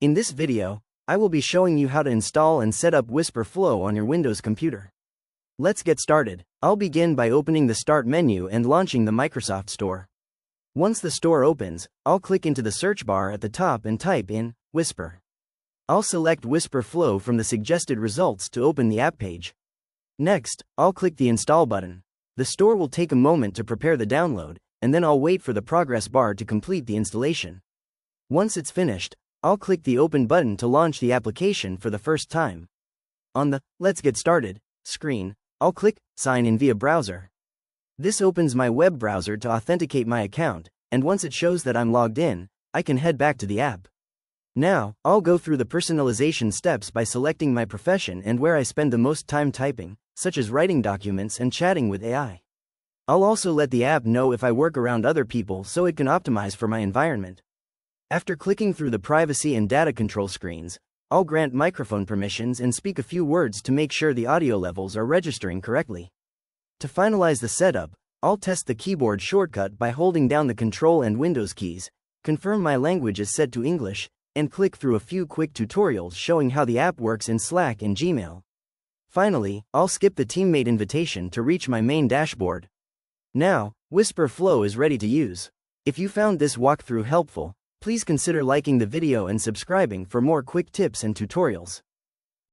In this video, I will be showing you how to install and set up Wispr Flow on your Windows computer. Let's get started. I'll begin by opening the Start menu and launching the Microsoft Store. Once the store opens, I'll click into the search bar at the top and type in Wispr. I'll select Wispr Flow from the suggested results to open the app page. Next, I'll click the Install button. The store will take a moment to prepare the download, and then I'll wait for the progress bar to complete the installation. Once it's finished, I'll click the Open button to launch the application for the first time. On the Let's Get Started screen, I'll click Sign in via browser. This opens my web browser to authenticate my account, and once it shows that I'm logged in, I can head back to the app. Now, I'll go through the personalization steps by selecting my profession and where I spend the most time typing, such as writing documents and chatting with AI. I'll also let the app know if I work around other people so it can optimize for my environment. After clicking through the privacy and data control screens, I'll grant microphone permissions and speak a few words to make sure the audio levels are registering correctly. To finalize the setup, I'll test the keyboard shortcut by holding down the Control and Windows keys, confirm my language is set to English, and click through a few quick tutorials showing how the app works in Slack and Gmail. Finally, I'll skip the teammate invitation to reach my main dashboard. Now, Wispr Flow is ready to use. If you found this walkthrough helpful, please consider liking the video and subscribing for more quick tips and tutorials.